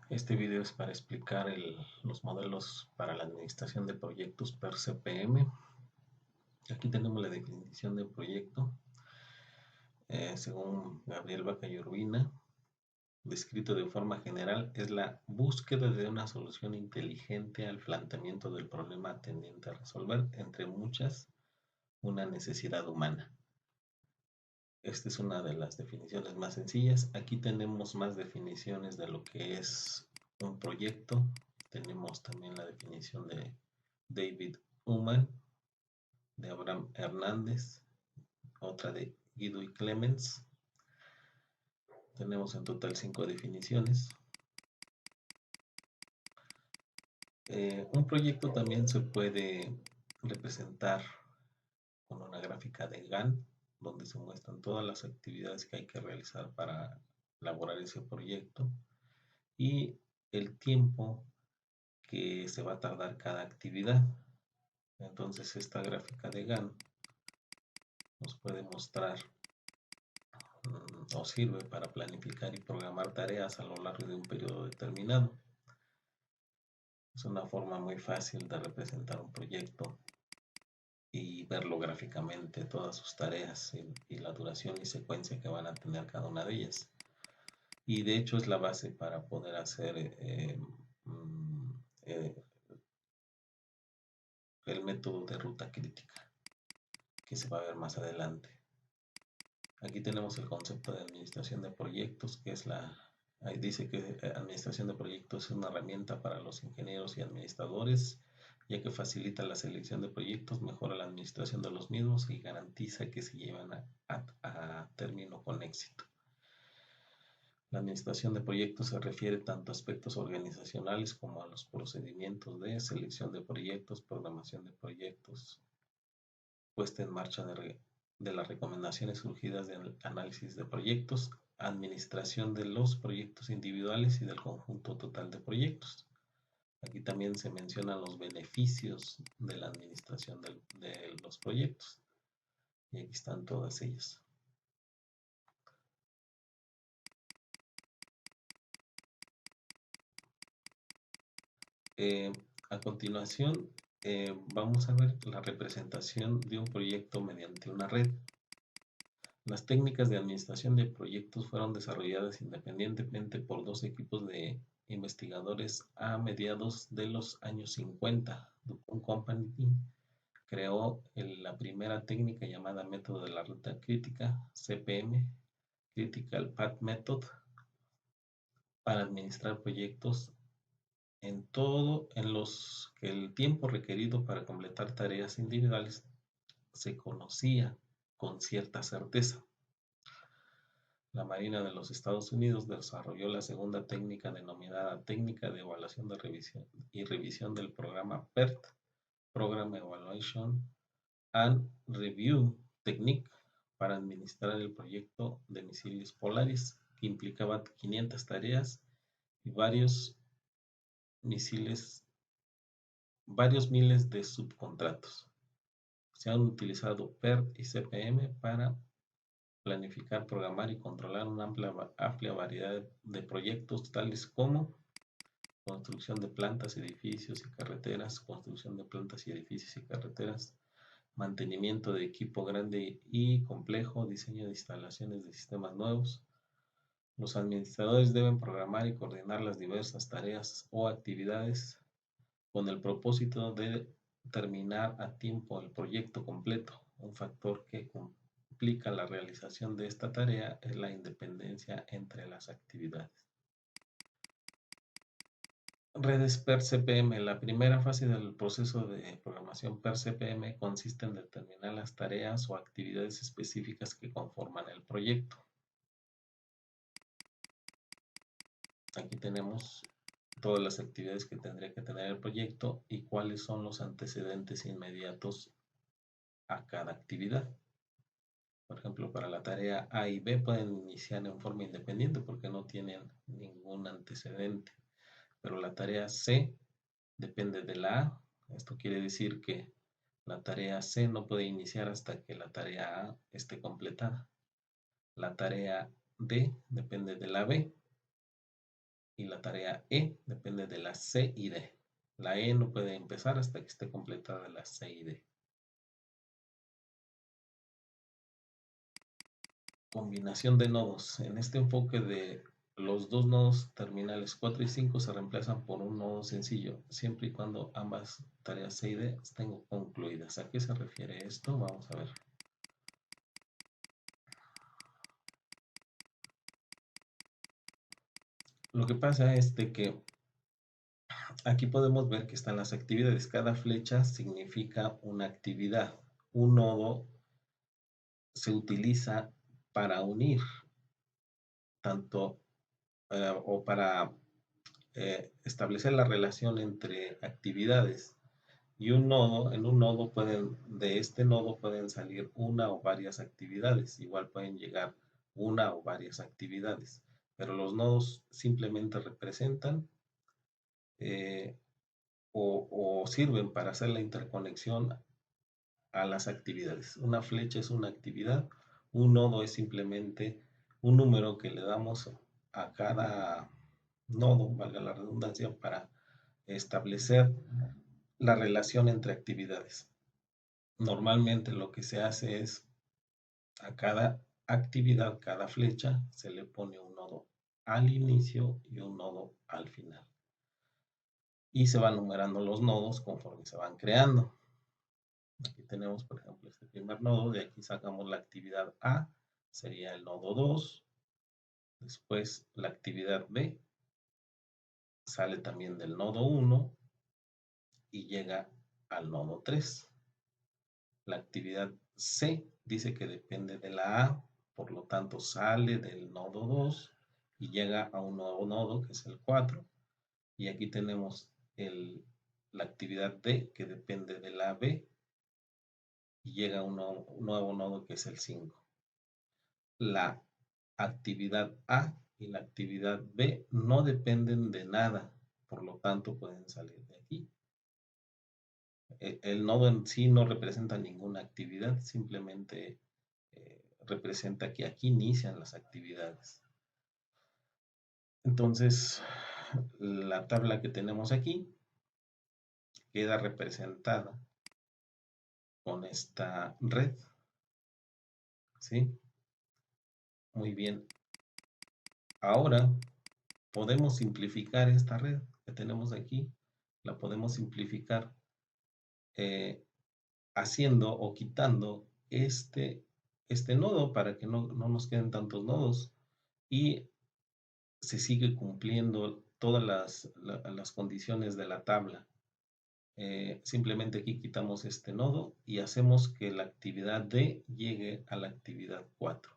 Este video es para explicar los modelos para la administración de proyectos per CPM. Aquí tenemos la definición de proyecto, según Gabriel Vaca y Urbina. Descrito de forma general, es la búsqueda de una solución inteligente al planteamiento del problema tendiente a resolver, entre muchas, una necesidad humana. Esta es una de las definiciones más sencillas. Aquí tenemos más definiciones de lo que es un proyecto. Tenemos también la definición de David Ullman, de Abraham Hernández, otra de Guido y Clemens. Tenemos en total 5 definiciones. Un proyecto también se puede representar con una gráfica de Gantt, donde se muestran todas las actividades que hay que realizar para elaborar ese proyecto y el tiempo que se va a tardar cada actividad. Entonces esta gráfica de Gantt nos puede mostrar o sirve para planificar y programar tareas a lo largo de un periodo determinado. Es una forma muy fácil de representar un proyecto y verlo gráficamente, todas sus tareas y la duración y secuencia que van a tener cada una de ellas. Y de hecho es la base para poder hacer el método de ruta crítica, que se va a ver más adelante. Aquí tenemos el concepto de administración de proyectos, que es ahí dice que administración de proyectos es una herramienta para los ingenieros y administradores, ya que facilita la selección de proyectos, mejora la administración de los mismos y garantiza que se llevan a término con éxito. La administración de proyectos se refiere tanto a aspectos organizacionales como a los procedimientos de selección de proyectos, programación de proyectos, puesta en marcha de las recomendaciones surgidas del análisis de proyectos, administración de los proyectos individuales y del conjunto total de proyectos. Aquí también se mencionan los beneficios de la administración de los proyectos. Y aquí están todas ellas. A continuación, vamos a ver la representación de un proyecto mediante una red. Las técnicas de administración de proyectos fueron desarrolladas independientemente por dos equipos de investigadores a mediados de los años 50. DuPont Company creó la primera técnica llamada método de la ruta crítica, CPM, Critical Path Method, para administrar proyectos en los que el tiempo requerido para completar tareas individuales se conocía con cierta certeza. La Marina de los Estados Unidos desarrolló la segunda técnica denominada Técnica de Evaluación de Revisión del programa PERT, Program Evaluation and Review Technique, para administrar el proyecto de misiles Polaris, que implicaba 500 tareas y varios miles de subcontratos. Se han utilizado PERT y CPM para planificar, programar y controlar una amplia variedad de proyectos tales como construcción de plantas, edificios y carreteras, construcción de plantas y edificios y carreteras, mantenimiento de equipo grande y complejo, diseño de instalaciones de sistemas nuevos. Los administradores deben programar y coordinar las diversas tareas o actividades con el propósito de terminar a tiempo el proyecto completo. Un factor que complica la realización de esta tarea es la independencia entre las actividades. Redes per CPM. La primera fase del proceso de programación per CPM consiste en determinar las tareas o actividades específicas que conforman el proyecto. Aquí tenemos todas las actividades que tendría que tener el proyecto y cuáles son los antecedentes inmediatos a cada actividad. Por ejemplo, para la tarea A y B pueden iniciar en forma independiente porque no tienen ningún antecedente. Pero la tarea C depende de la A. Esto quiere decir que la tarea C no puede iniciar hasta que la tarea A esté completada. La tarea D depende de la B. y la tarea E depende de la C y D. La E no puede empezar hasta que esté completada la C y D. Combinación de nodos. En este enfoque de los dos nodos terminales 4 y 5 se reemplazan por un nodo sencillo, siempre y cuando ambas tareas C y D estén concluidas. ¿A qué se refiere esto? Vamos a ver. Lo que pasa es de que aquí podemos ver que están las actividades. Cada flecha significa una actividad. Un nodo se utiliza para unir tanto o para establecer la relación entre actividades. Y en un nodo de este nodo pueden salir una o varias actividades. Igual pueden llegar una o varias actividades. Pero los nodos simplemente representan eh, o sirven para hacer la interconexión a las actividades. Una flecha es una actividad, un nodo es simplemente un número que le damos a cada nodo, valga la redundancia, para establecer la relación entre actividades. Normalmente lo que se hace es a cada actividad, cada flecha, se le pone un nodo al inicio y un nodo al final. Y se van numerando los nodos conforme se van creando. Aquí tenemos, por ejemplo, este primer nodo, de aquí sacamos la actividad A, sería el nodo 2, después la actividad B, sale también del nodo 1 y llega al nodo 3. La actividad C dice que depende de la A, por lo tanto sale del nodo 2 y llega a un nuevo nodo que es el 4. Y aquí tenemos la actividad D que depende de la B y llega a un nuevo nodo que es el 5. La actividad A y la actividad B no dependen de nada, por lo tanto pueden salir de aquí. El nodo en sí no representa ninguna actividad, simplemente representa que aquí inician las actividades. Entonces, la tabla que tenemos aquí queda representada con esta red, ¿sí? Muy bien. Ahora podemos simplificar esta red que tenemos aquí, la podemos simplificar eh, haciendo o quitando este nodo para que no nos queden tantos nodos y se sigue cumpliendo todas las condiciones de la tabla. Simplemente aquí quitamos este nodo y hacemos que la actividad D llegue a la actividad 4.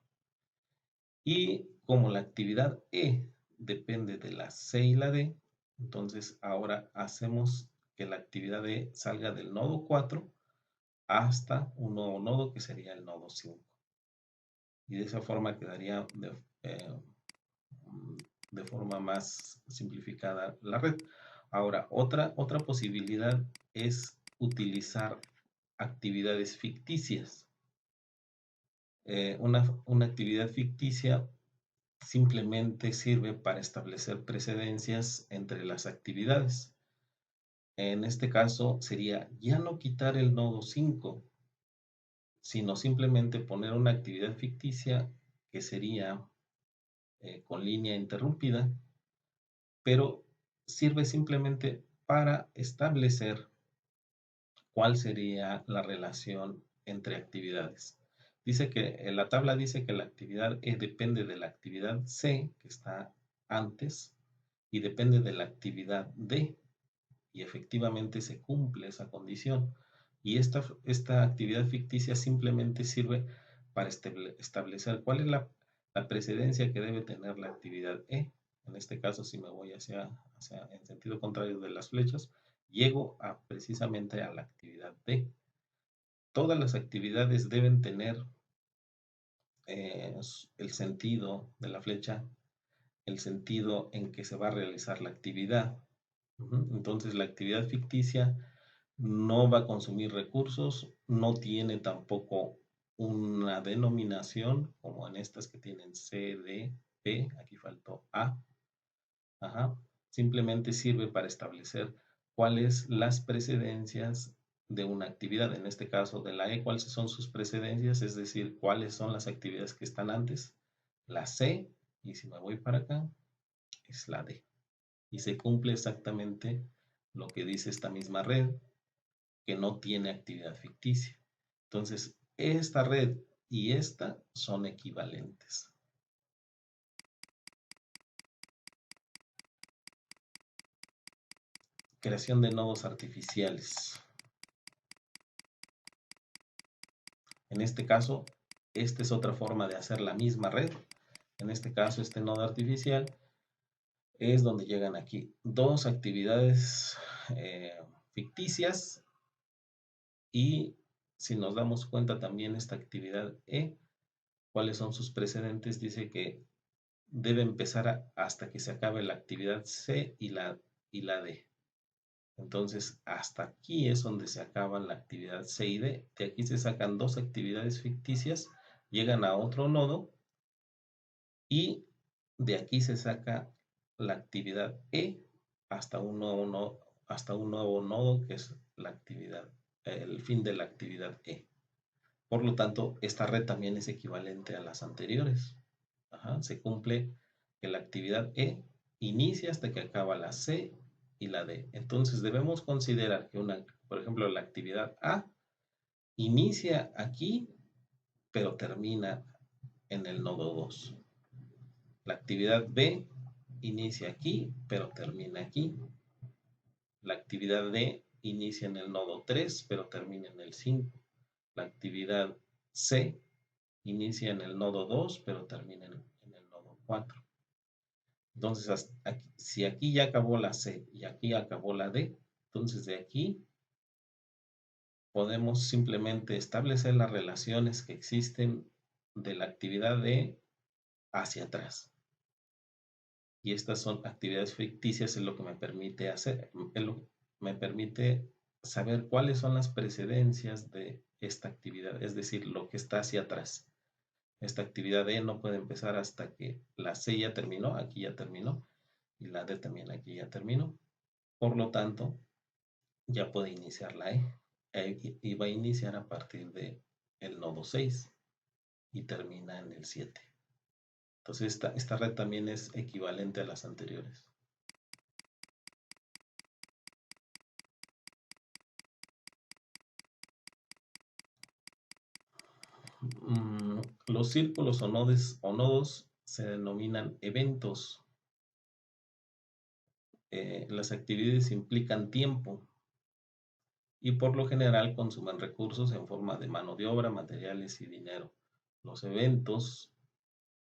Y como la actividad E depende de la C y la D, entonces ahora hacemos que la actividad E salga del nodo 4 hasta un nuevo nodo que sería el nodo 5. Y de esa forma quedaría de forma más simplificada la red. Ahora, otra posibilidad es utilizar actividades ficticias. Una actividad ficticia simplemente sirve para establecer precedencias entre las actividades. En este caso sería ya no quitar el nodo 5, sino simplemente poner una actividad ficticia que sería con línea interrumpida, pero sirve simplemente para establecer cuál sería la relación entre actividades. Dice que la tabla dice que la actividad E depende de la actividad C, que está antes, y depende de la actividad D, y efectivamente se cumple esa condición. Y esta actividad ficticia simplemente sirve para establecer cuál es la precedencia que debe tener la actividad E. En este caso, si me voy hacia en sentido contrario de las flechas, llego precisamente a la actividad D. Todas las actividades deben tener el sentido de la flecha, el sentido en que se va a realizar la actividad. Entonces, la actividad ficticia no va a consumir recursos, no tiene tampoco una denominación como en estas que tienen C, D, P, aquí faltó A. Ajá. Simplemente sirve para establecer cuáles las precedencias de una actividad, en este caso de la E, cuáles son sus precedencias, es decir, cuáles son las actividades que están antes, la C, y si me voy para acá, es la D. Y se cumple exactamente lo que dice esta misma red, que no tiene actividad ficticia. Entonces, esta red y esta son equivalentes. Creación de nodos artificiales. En este caso, esta es otra forma de hacer la misma red. En este caso, este nodo artificial es donde llegan aquí dos actividades ficticias y si nos damos cuenta también esta actividad E, cuáles son sus precedentes, dice que debe empezar hasta que se acabe la actividad C y la D. Entonces, hasta aquí es donde se acaba la actividad C y D. De aquí se sacan dos actividades ficticias, llegan a otro nodo y de aquí se saca la actividad E hasta un nuevo nodo que es la actividad, el fin de la actividad E. Por lo tanto, esta red también es equivalente a las anteriores. Ajá, se cumple que la actividad E inicia hasta que acaba la C y la D. Entonces debemos considerar que por ejemplo, la actividad A inicia aquí, pero termina en el nodo 2. La actividad B inicia aquí, pero termina aquí. La actividad D inicia en el nodo 3, pero termina en el 5. La actividad C inicia en el nodo 2, pero termina en el nodo 4. Entonces, si aquí ya acabó la C y aquí acabó la D, entonces de aquí podemos simplemente establecer las relaciones que existen de la actividad D hacia atrás. Y estas son actividades ficticias, es lo que me permite hacer, me permite saber cuáles son las precedencias de esta actividad, es decir, lo que está hacia atrás. Esta actividad D no puede empezar hasta que la C ya terminó, aquí ya terminó, y la D también aquí ya terminó. Por lo tanto, ya puede iniciar la E. Y va a iniciar a partir de el nodo 6 y termina en el 7. Entonces esta red también es equivalente a las anteriores. Los círculos o nodos se denominan eventos. Las actividades implican tiempo y por lo general consumen recursos en forma de mano de obra, materiales y dinero. Los eventos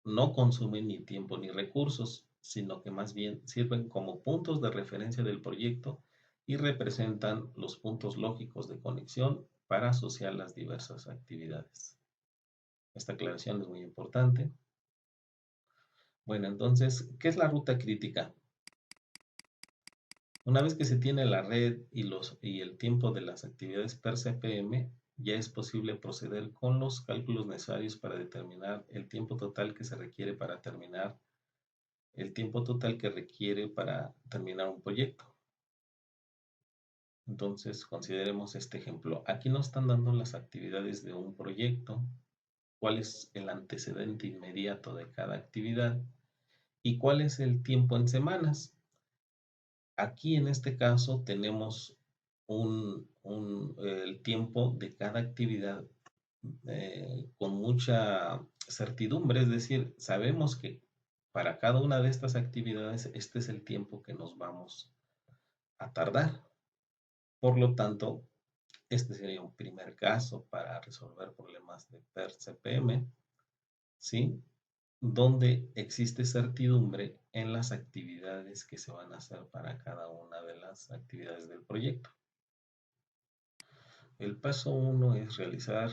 no consumen ni tiempo ni recursos, sino que más bien sirven como puntos de referencia del proyecto y representan los puntos lógicos de conexión para asociar las diversas actividades. Esta aclaración es muy importante. Bueno, entonces, ¿qué es la ruta crítica? Una vez que se tiene la red y el tiempo de las actividades per CPM, ya es posible proceder con los cálculos necesarios para determinar el tiempo total que se requiere para terminar, el tiempo total que requiere para terminar un proyecto. Entonces, consideremos este ejemplo. Aquí nos están dando las actividades de un proyecto, cuál es el antecedente inmediato de cada actividad y cuál es el tiempo en semanas. Aquí en este caso tenemos el tiempo de cada actividad con mucha certidumbre, es decir, sabemos que para cada una de estas actividades este es el tiempo que nos vamos a tardar. Por lo tanto, este sería un primer caso para resolver problemas de per CPM, ¿sí? Donde existe certidumbre en las actividades que se van a hacer para cada una de las actividades del proyecto. El paso 1 es realizar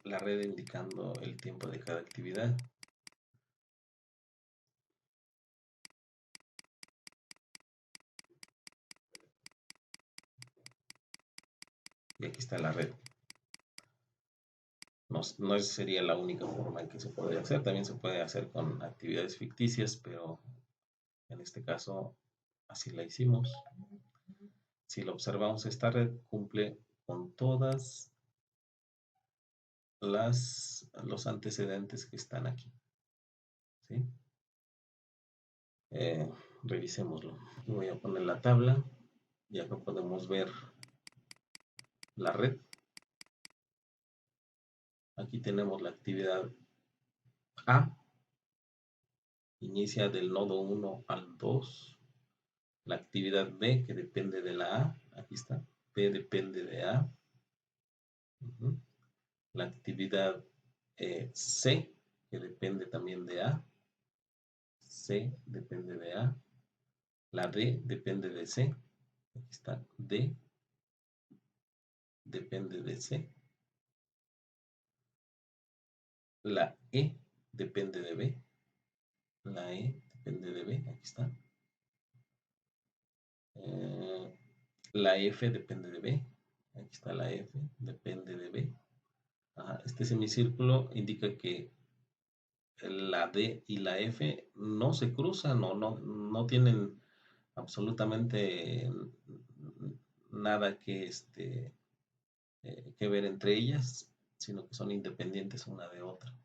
la red indicando el tiempo de cada actividad. Y aquí está la red. No sería la única forma en que se podría hacer, también se puede hacer con actividades ficticias, pero este caso, así la hicimos. Si lo observamos, esta red cumple con todas los antecedentes que están aquí, ¿sí? Revisémoslo. Voy a poner la tabla y acá podemos ver la red. Aquí tenemos la actividad A, inicia del nodo 1 al 2. La actividad B, que depende de la A, aquí está, B depende de A. La actividad C, que depende también de A. C depende de A. La D depende de C. Aquí está, D depende de C. La E depende de B. La E depende de B. Aquí está. La F depende de B. Aquí está la F, depende de B. Este semicírculo indica que la D y la F no se cruzan o no tienen absolutamente nada que ver entre ellas, sino que son independientes una de otra.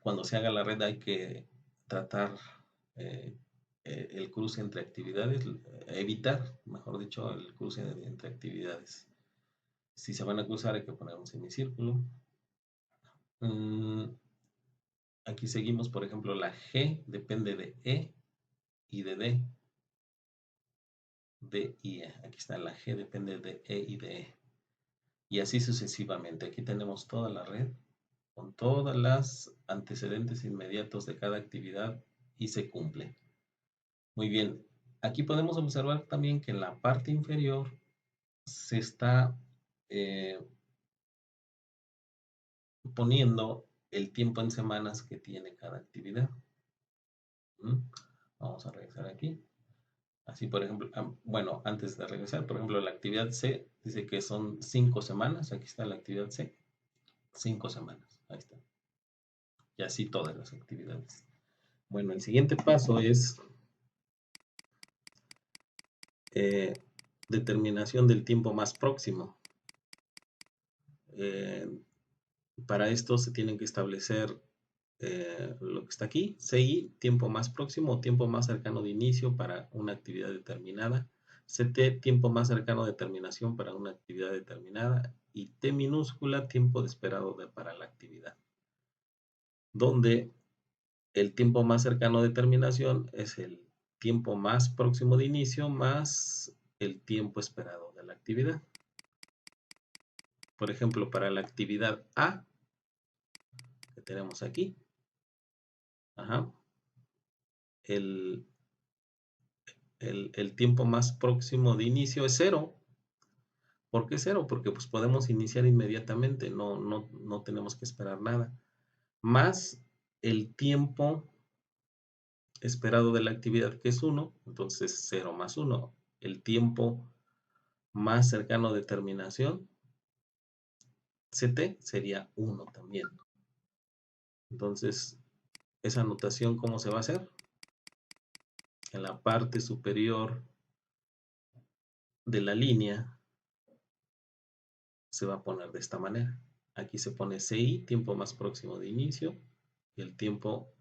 Cuando se haga la red hay que tratar el cruce entre actividades, evitar, mejor dicho, el cruce entre actividades. Si se van a cruzar hay que poner un semicírculo. Aquí seguimos, por ejemplo, la G depende de E y de D. D y E. Aquí está la G depende de E y de E. Y así sucesivamente. Aquí tenemos toda la red con todas las antecedentes inmediatos de cada actividad y se cumple. Muy bien. Aquí podemos observar también que en la parte inferior se está poniendo el tiempo en semanas que tiene cada actividad. Vamos a regresar aquí. Así, por ejemplo, bueno, antes de regresar, por ejemplo, la actividad C dice que son 5 semanas. Aquí está la actividad C. 5 semanas. Ahí está. Y así todas las actividades. Bueno, el siguiente paso es determinación del tiempo más próximo. Para esto se tienen que establecer lo que está aquí, CI, tiempo más próximo o tiempo más cercano de inicio para una actividad determinada, CT, tiempo más cercano de terminación para una actividad determinada, y T minúscula, tiempo de esperado para la actividad, donde el tiempo más cercano de terminación es el tiempo más próximo de inicio más el tiempo esperado de la actividad. Por ejemplo, para la actividad A, que tenemos aquí, el tiempo más próximo de inicio es 0. ¿Por qué 0? Porque pues podemos iniciar inmediatamente, no tenemos que esperar nada. Más el tiempo esperado de la actividad, que es 1, entonces 0 más 1. El tiempo más cercano de terminación, CT, sería 1 también. Entonces, esa notación, ¿cómo se va a hacer? En la parte superior de la línea se va a poner de esta manera. Aquí se pone CI, tiempo más próximo de inicio, y el tiempo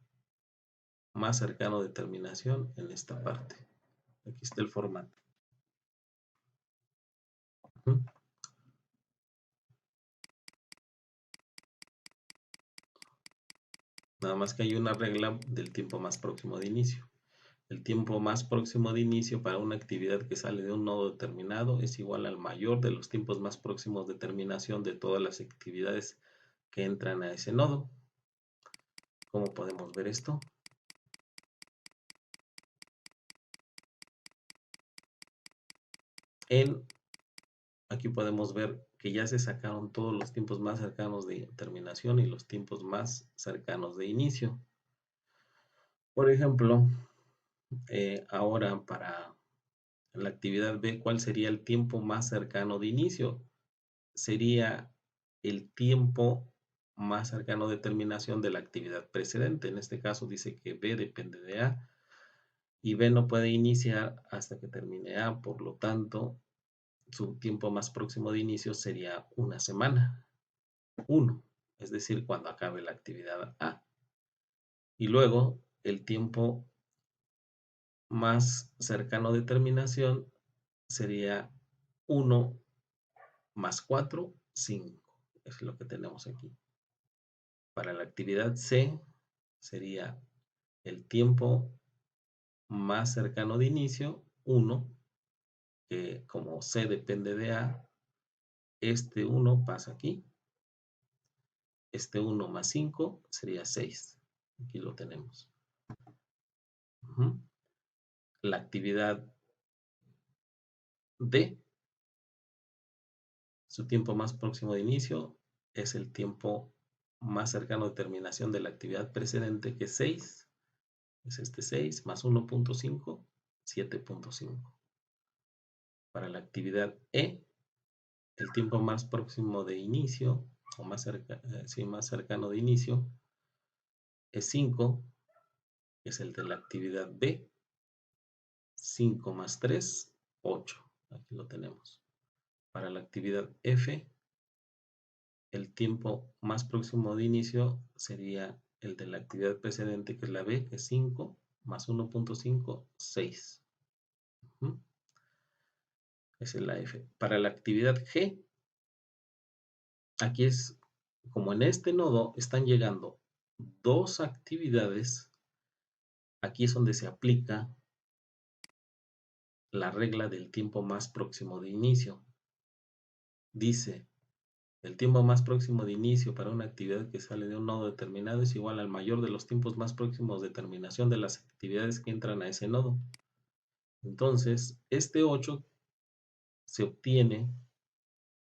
más cercano de terminación en esta parte. Aquí está el formato. Nada más que hay una regla del tiempo más próximo de inicio. El tiempo más próximo de inicio para una actividad que sale de un nodo determinado es igual al mayor de los tiempos más próximos de terminación de todas las actividades que entran a ese nodo. ¿Cómo podemos ver esto? Aquí podemos ver que ya se sacaron todos los tiempos más cercanos de terminación y los tiempos más cercanos de inicio. Por ejemplo, ahora para la actividad B, ¿cuál sería el tiempo más cercano de inicio? Sería el tiempo más cercano de terminación de la actividad precedente. En este caso dice que B depende de A y B no puede iniciar hasta que termine A, por lo tanto, su tiempo más próximo de inicio sería una semana, 1, es decir, cuando acabe la actividad A. Y luego, el tiempo más cercano de terminación sería 1 más 4, 5. Es lo que tenemos aquí. Para la actividad C sería el tiempo más cercano de inicio, 1, que como C depende de A, este 1 pasa aquí. Este 1 más 5 sería 6. Aquí lo tenemos. La actividad D, su tiempo más próximo de inicio es el tiempo más cercano de terminación de la actividad precedente, que es 6. Es este 6 más 1.5, 7.5. Para la actividad E, el tiempo más próximo de inicio, o más cercano de inicio, es 5, que es el de la actividad B. 5 más 3, 8. Aquí lo tenemos. Para la actividad F, el tiempo más próximo de inicio sería el de la actividad precedente, que es la B, que es 5 más 1.5, 6. Esa es la F. Para la actividad G, aquí es como en este nodo están llegando dos actividades, aquí es donde se aplica la regla del tiempo más próximo de inicio. Dice, el tiempo más próximo de inicio para una actividad que sale de un nodo determinado es igual al mayor de los tiempos más próximos de terminación de las actividades que entran a ese nodo. Entonces, este 8 se obtiene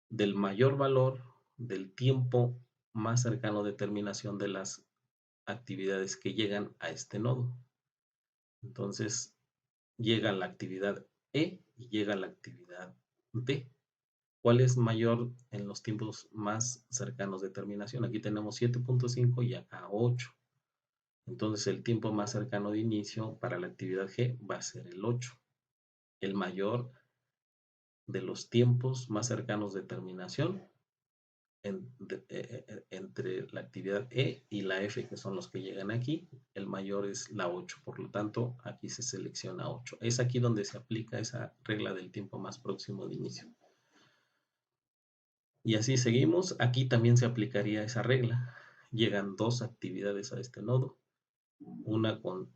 del mayor valor del tiempo más cercano de terminación de las actividades que llegan a este nodo. Entonces, llega la actividad E y llega la actividad D. ¿Cuál es mayor en los tiempos más cercanos de terminación? Aquí tenemos 7.5 y acá 8. Entonces, el tiempo más cercano de inicio para la actividad G va a ser el 8. El mayor de los tiempos más cercanos de terminación entre la actividad E y la F, que son los que llegan aquí, el mayor es la 8, por lo tanto aquí se selecciona 8. Es aquí donde se aplica esa regla del tiempo más próximo de inicio. Y así seguimos, aquí también se aplicaría esa regla. Llegan dos actividades a este nodo, una con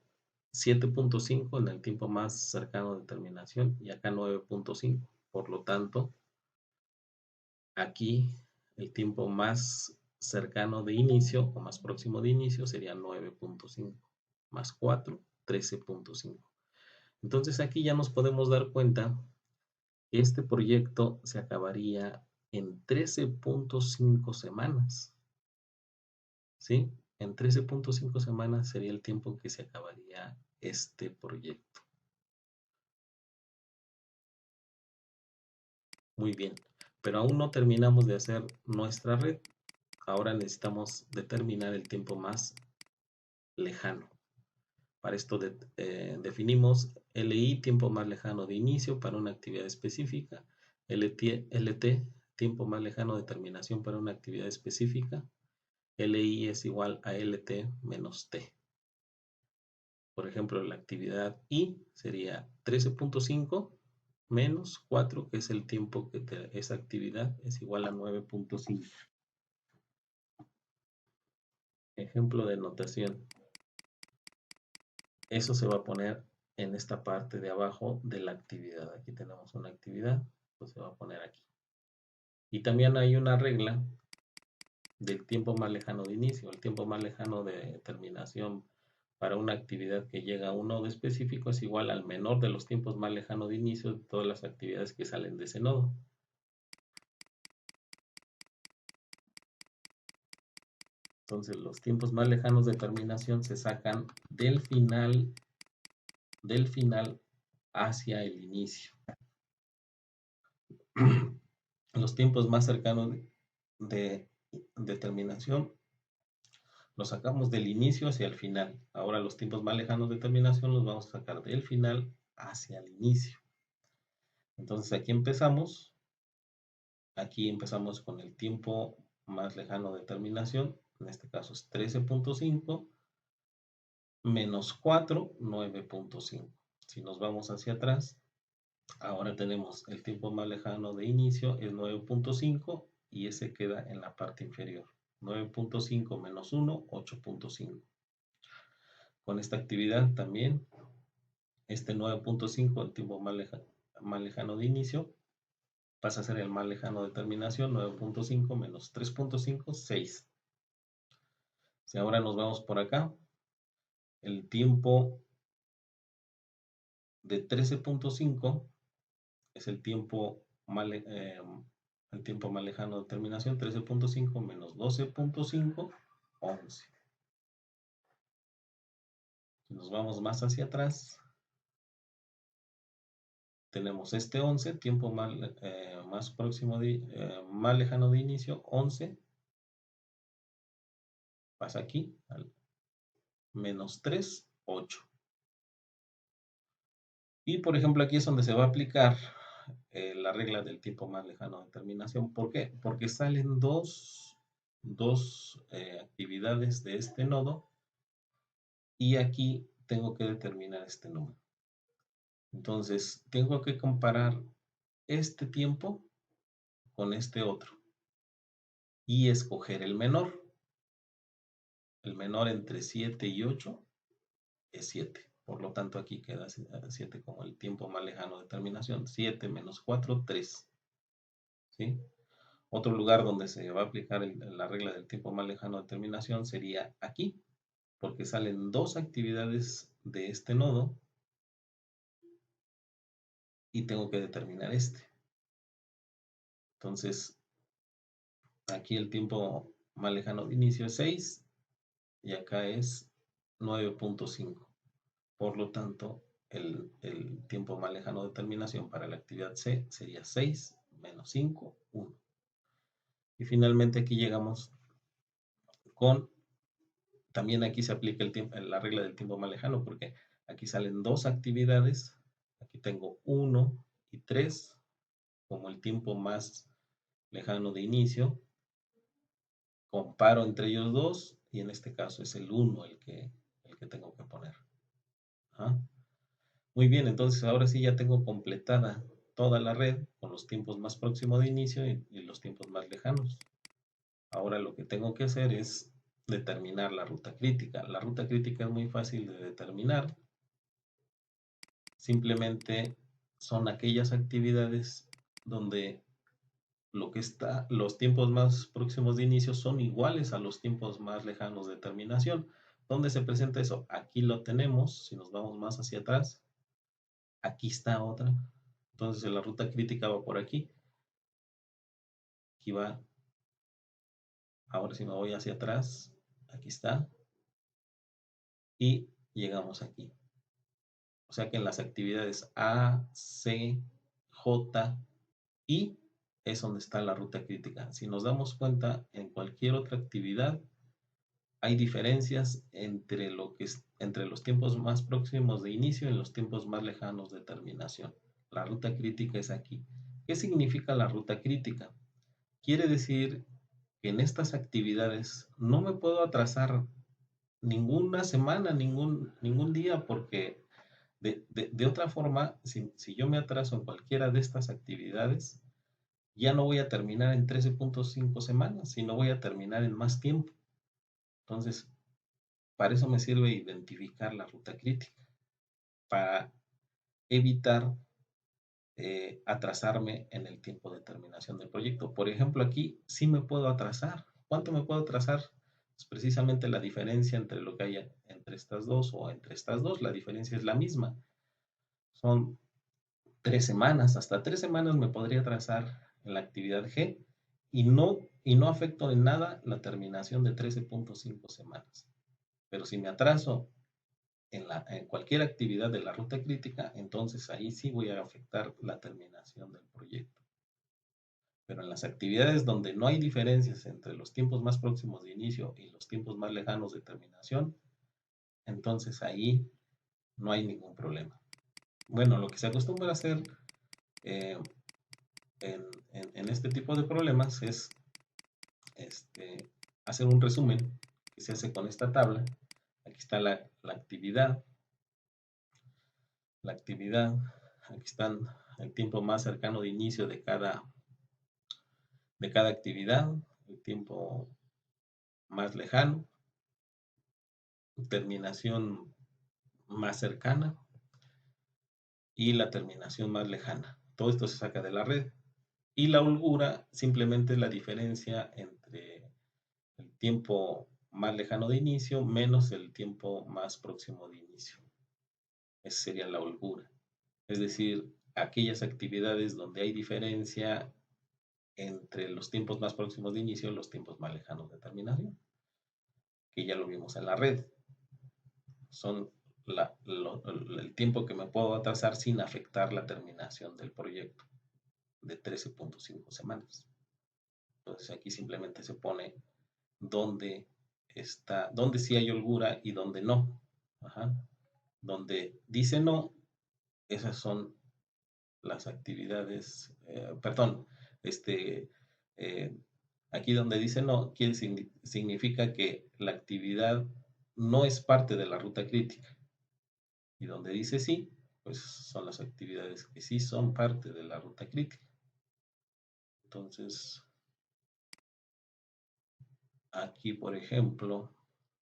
7.5 en el tiempo más cercano de terminación y acá 9.5. Por lo tanto, aquí el tiempo más cercano de inicio o más próximo de inicio sería 9.5 más 4, 13.5. Entonces aquí ya nos podemos dar cuenta que este proyecto se acabaría en 13.5 semanas. ¿Sí? En 13.5 semanas sería el tiempo que se acabaría este proyecto. Muy bien, pero aún no terminamos de hacer nuestra red. Ahora necesitamos determinar el tiempo más lejano. Para esto definimos LI, tiempo más lejano de inicio para una actividad específica, LT, tiempo más lejano de terminación para una actividad específica, LI es igual a LT menos T. Por ejemplo, la actividad I sería 13.5 menos 4, que es el tiempo que esa actividad es igual a 9.5. Ejemplo de notación. Eso se va a poner en esta parte de abajo de la actividad. Aquí tenemos una actividad, pues se va a poner aquí. Y también hay una regla del tiempo más lejano de inicio. El tiempo más lejano de terminación para una actividad que llega a un nodo específico es igual al menor de los tiempos más lejanos de inicio de todas las actividades que salen de ese nodo. Entonces los tiempos más lejanos de terminación se sacan del final hacia el inicio. Los tiempos más cercanos de de terminación lo sacamos del inicio hacia el final. Ahora los tiempos más lejanos de terminación los vamos a sacar del final hacia el inicio. Entonces aquí empezamos con el tiempo más lejano de terminación, en este caso es 13.5 menos 4, 9.5. Si nos vamos hacia atrás, ahora tenemos el tiempo más lejano de inicio es 9.5 y ese queda en la parte inferior. 9.5 menos 1, 8.5. Con esta actividad también, este 9.5, el tiempo más lejano de inicio, pasa a ser el más lejano de terminación, 9.5 menos 3.5, 6. Si ahora nos vamos por acá, el tiempo de 13.5 es el tiempo más lejano de terminación, 13.5 menos 12.5, 11. Si nos vamos más hacia atrás, tenemos este 11, tiempo más próximo más lejano de inicio, 11, pasa aquí, al menos 3, 8. Y por ejemplo aquí es donde se va a aplicar la regla del tiempo más lejano de terminación. ¿Por qué? Porque salen dos actividades de este nodo y aquí tengo que determinar este número. Entonces tengo que comparar este tiempo con este otro y escoger el menor. El menor entre 7 y 8 es 7. Por lo tanto, aquí queda 7 como el tiempo más lejano de terminación. 7 menos 4, 3. ¿Sí? Otro lugar donde se va a aplicar la regla del tiempo más lejano de terminación sería aquí, porque salen dos actividades de este nodo y tengo que determinar este. Entonces, aquí el tiempo más lejano de inicio es 6 y acá es 9.5. Por lo tanto, el tiempo más lejano de terminación para la actividad C sería 6 menos 5, 1. Y finalmente aquí llegamos con, también aquí se aplica la regla del tiempo más lejano, porque aquí salen dos actividades, aquí tengo 1 y 3 como el tiempo más lejano de inicio, comparo entre ellos dos y en este caso es el 1 el que tengo que poner. ¿Ah? Muy bien, entonces ahora sí ya tengo completada toda la red con los tiempos más próximos de inicio y los tiempos más lejanos. Ahora lo que tengo que hacer es determinar la ruta crítica. La ruta crítica es muy fácil de determinar. Simplemente son aquellas actividades donde los tiempos más próximos de inicio son iguales a los tiempos más lejanos de terminación. ¿Dónde se presenta eso? Aquí lo tenemos, si nos vamos más hacia atrás. Aquí está otra. Entonces la ruta crítica va por aquí. Aquí va. Ahora si me voy hacia atrás, aquí está. Y llegamos aquí. O sea que en las actividades A, C, J, I es donde está la ruta crítica. Si nos damos cuenta, en cualquier otra actividad hay diferencias entre los tiempos más próximos de inicio y los tiempos más lejanos de terminación. La ruta crítica es aquí. ¿Qué significa la ruta crítica? Quiere decir que en estas actividades no me puedo atrasar ninguna semana, ningún día, porque de otra forma, si yo me atraso en cualquiera de estas actividades, ya no voy a terminar en 13.5 semanas, sino voy a terminar en más tiempo. Entonces, para eso me sirve identificar la ruta crítica, para evitar atrasarme en el tiempo de terminación del proyecto. Por ejemplo, aquí sí me puedo atrasar. ¿Cuánto me puedo atrasar? Es precisamente la diferencia entre lo que haya entre estas dos o entre estas dos. La diferencia es la misma. Son 3 semanas. Hasta 3 semanas me podría atrasar en la actividad G y no afecto en nada la terminación de 13.5 semanas. Pero si me atraso en cualquier actividad de la ruta crítica, entonces ahí sí voy a afectar la terminación del proyecto. Pero en las actividades donde no hay diferencias entre los tiempos más próximos de inicio y los tiempos más lejanos de terminación, entonces ahí no hay ningún problema. Bueno, lo que se acostumbra a hacer eh, en este tipo de problemas es hacer un resumen que se hace con esta tabla. Aquí está la actividad, aquí están el tiempo más cercano de inicio de cada actividad, el tiempo más lejano, terminación más cercana y la terminación más lejana. Todo esto se saca de la red. Y la holgura simplemente es la diferencia entre el tiempo más lejano de inicio menos el tiempo más próximo de inicio. Esa sería la holgura. Es decir, aquellas actividades donde hay diferencia entre los tiempos más próximos de inicio y los tiempos más lejanos de terminación, que ya lo vimos en la red. Son el tiempo que me puedo atrasar sin afectar la terminación del proyecto de 13.5 semanas. Entonces aquí simplemente se pone dónde sí hay holgura y dónde no. Ajá. Donde dice no, esas son las actividades, perdón, eh, aquí donde dice no, significa que la actividad no es parte de la ruta crítica. Y donde dice sí, pues son las actividades que sí son parte de la ruta crítica. Entonces, aquí, por ejemplo,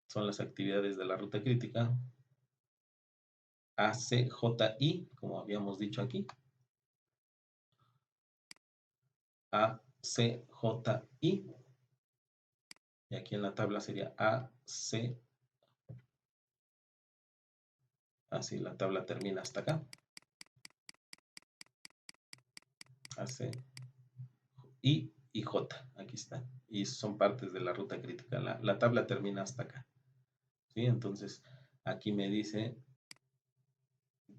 son las actividades de la ruta crítica. ACJI, como habíamos dicho aquí. ACJI. Y aquí en la tabla sería AC. Así la tabla termina hasta acá. AC, I y J. Aquí están. Y son partes de la ruta crítica. La tabla termina hasta acá. ¿Sí? Entonces, aquí me dice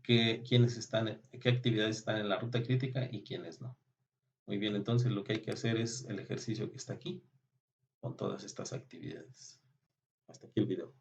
qué actividades están en la ruta crítica y quiénes no. Muy bien, entonces lo que hay que hacer es el ejercicio que está aquí con todas estas actividades. Hasta aquí el video.